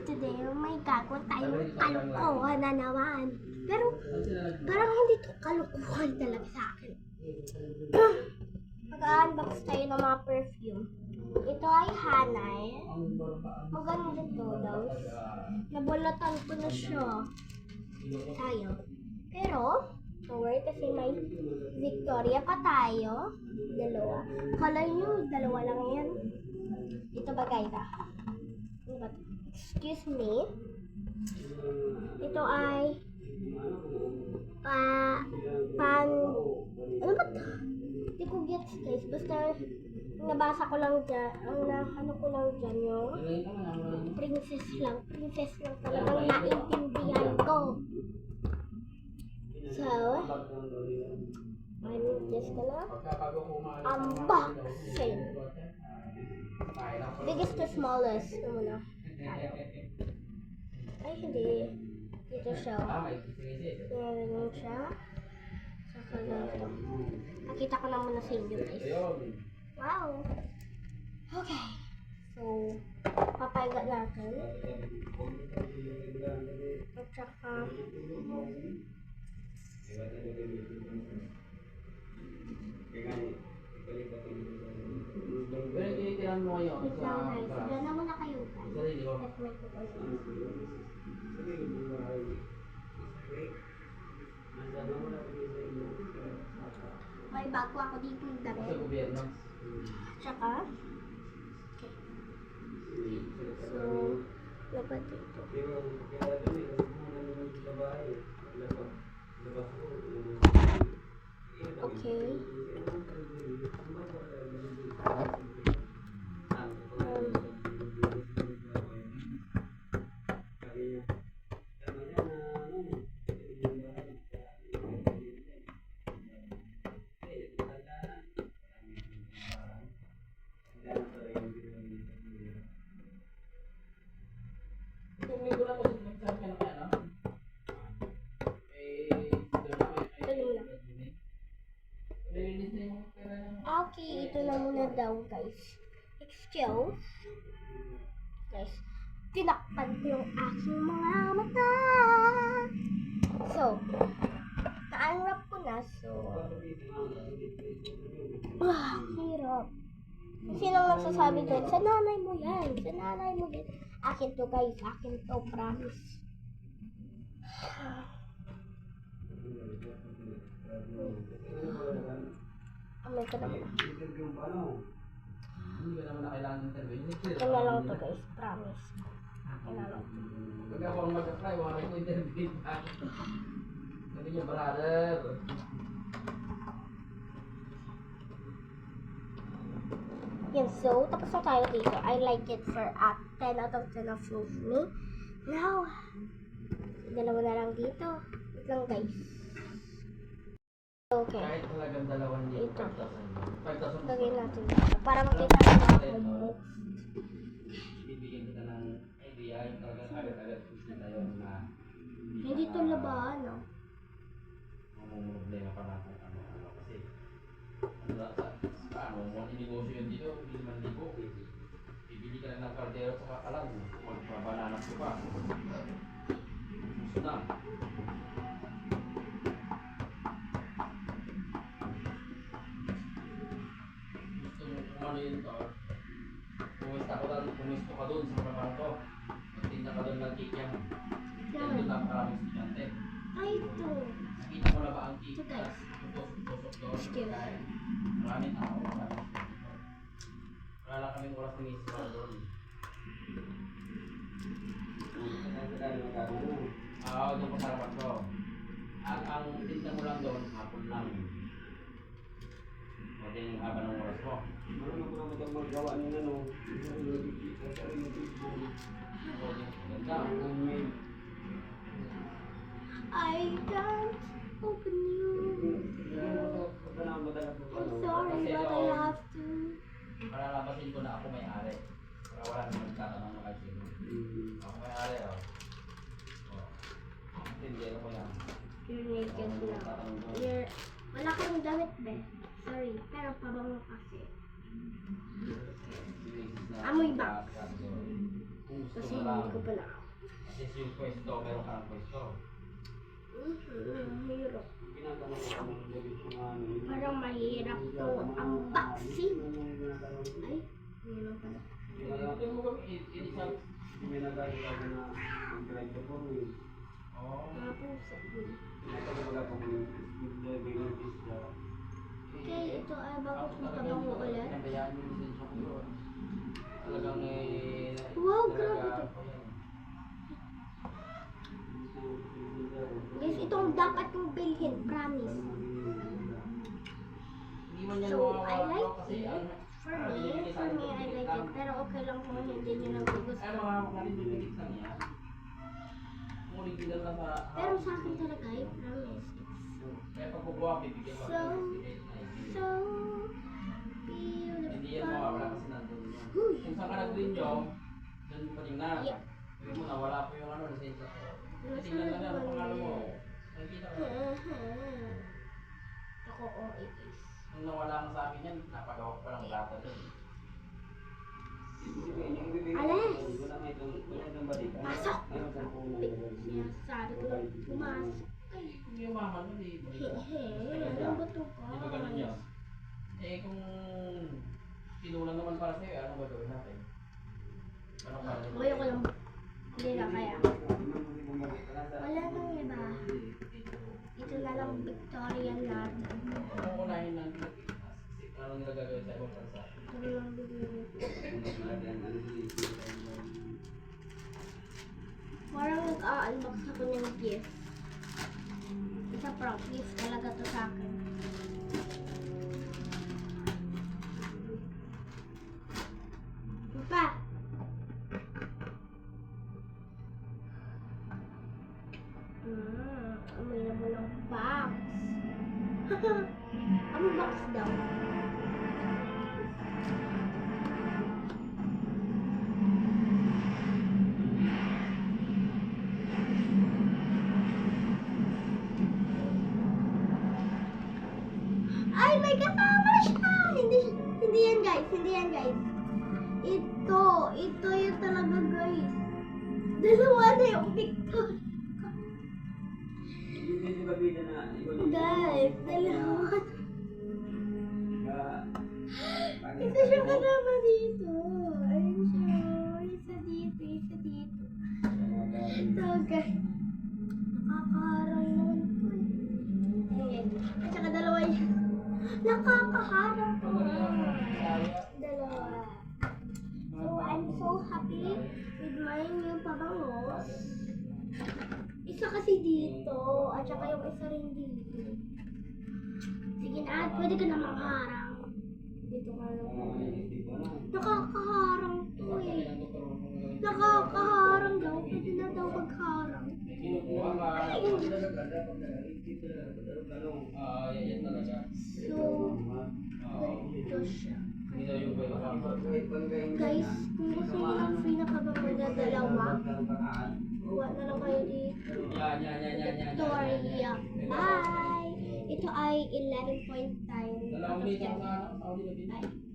today, oh my God, kung tayong kalokohan na naman. Pero, parang hindi to kalokohan talaga sa akin. Mag-unbox tayo ng mga perfume. Ito ay Hanay. Maganda to daw. Nabulatan ko na siya. Sayang. Pero, don't worry kasi may Victoria pa tayo. Dalawa. Color nyo, dalawa lang yan. Ito ba guys Excuse me. Ito ay ano ba ito? Hindi ko gets guys. Basta nabasa ko lang dyan. Ano ko lang dyan yung princess lang. Princess lang talagang naintindihan ko. So, I'm just gonna unboxing. Biggest to smallest. Ano muna? Ay, hindi. Dito siya. Ganyan siya. Saka ganito. Nakita ko na muna sa inyo guys. Wow! Okay. So, papayaga natin. At saka pero tinitiran mo ngayon wait lang guys. Diyan na muna kayo guys. Let me put on. May bago ako dito ng sa damit. gobyerno. Tsaka, so, dapat ito. Okay. Itong linggo lang kasi nagsabi ka na kaya, no? Release na yung pera ng... Okay, ito na muna daw guys. Excuse. Guys, tinakpan ko yung aking mga mata. So, naanrap ko na. So, hirap. Sino nagsasabi doon? Sa nanay mo yan. Sa nanay mo yan. Akin to guys. Akin to. Promise. Amay ko naman. Hindi ka naman na kailangan interview. Akin na lang to guys. Promise. Akin na lang. Pag ako ang mag-apply, wala ko interview pa. Sabi niya, brother. Yan, so, tapos na tayo dito. I like it for 10 out of 10 approve me. Now, dalawa na lang dito. Wait lang guys. Okay. Kahit talagang 2,000 Ito. 5,000. Lagay natin dito. Para makita natin ako. Bibigyan kita ng idea, yung talagang agad-agad push na tayo na Hindi to labahan, no? ang problema pa natin ano kasi ano mo negosyo yun dito, hindi naman libo. Bibili ka lang ng kardero sa kakalang, magpabananas ko pa. Gusto na. Gusto mo kung ano yun to, pumusta ka doon sa trabaho ko. Magtinda ka doon ng cake yan. Yan doon napakaraming estudyante. Ay, ito. Nakita mo na ba ang cake? Ito, guys. Tusok doon. Excuse. Maraming tao. Wala lang kaming oras ng isip doon. Doon pa sa harapan ko. Ang tinda mo lang doon, hapon lang. O din yung haba ng oras mo. Marunong ko naman itong magawa nila, no? O din, ganda. I can't open you. I'm sorry, but I have to. Palalabasin ko na ako may-ari. Para wala naman nagtatanong na kayo sino. Ako may-ari, o. Hindi, ano ko yan. You're naked now. Wala kang damit, be. Sorry, pero pabango kasi. Amoy ba? Kung gusto Kasi mo lang. hindi ko pala. Kasi yung pwesto, meron kang pwesto. Mahirap. Ginagawa ko ng labis yung ano. Parang mahirap to ang vaccine. Ay, mahirap pala. Kaya mo kami, inisang. May nagalit ako na mag-drive ko po eh. Oo. Mga pusa. Pinatagawa ko ng speed level ng isla. Okay, ito ay bakit makabango ulit? Pinabayaan yung lisensya ko yun. Talagang Wow, grabe to. Guys, itong dapat kong bilhin, promise. Hindi man yan So, mawawala I like kasi it. ano, For me, I like it. Pero okay lang kung hindi nyo lang gusto. ay mga kalindugit lang yan. Kung original na sa... Pero sa akin talaga, I promise. Kaya pag bubuha, bibigyan mo. So, So, Hindi yan mawawala kasi nandun yan. Huy. Kung saan ka nag-renew, dun pa rin na. Yeah. Sabi mo, nawala po yung ano, lisensya ko. Tingnan na lang ang pangalan mo. Nakikita ko. Ako, oh, it is. Nung nawala ka sa akin yan, napagawa ko pa ng data dun. Alex! Wala itong balikan. Pasok! Ano sa puno? Yes, sabi ko lang, pumasok. Ay, Kung yung mama nun, di ba? ano ba ito ka? Di ba ganun yun? Eh kung pinulang naman para sa'yo, ano ba gawin natin? Ano ba? Ngayon ko lang, hindi na kaya. Wala nang iba. Ito na lang Victorian natin. Kung unahin ng Pilipinas, kasi ano nila gagawin sa ibang bansa? Ito na lang bibili. Parang nag-unbox ako ng gift. Isa prank gift talaga to sa akin. Pa! Amoy na mo ng box. Ang box daw. Ay, may kasama siya! Hindi yan guys, hindi yan guys. Ito yung talaga guys. Dalawa na yung Victor. Guys, dalawa. Ito siya kasama dito. Ayun siya. Isa dito, isa dito. Ito guys. Nakakaharang naman po eh. Ayan. At saka dalawa yan. Nakakaharang po. Dalawa. So, I'm so happy with my new pabangos. Isa kasi dito, at saka yung isa rin dito. Sige na, pwede ka na makaharang. Dito ka lang. Nakakaharang to eh. Nakakaharang daw, pwede na daw magharang. Kinukuha ka. Yan talaga. So, ito siya. Hindi daw yung Guys, kung gusto mo ng free na pabango na dalawa, kuha na lang kayo dito. Yan. Victoria. Bye! Ito ay 11.9. Dalawang minute ako sa ano, sa Saudi na din. Bye.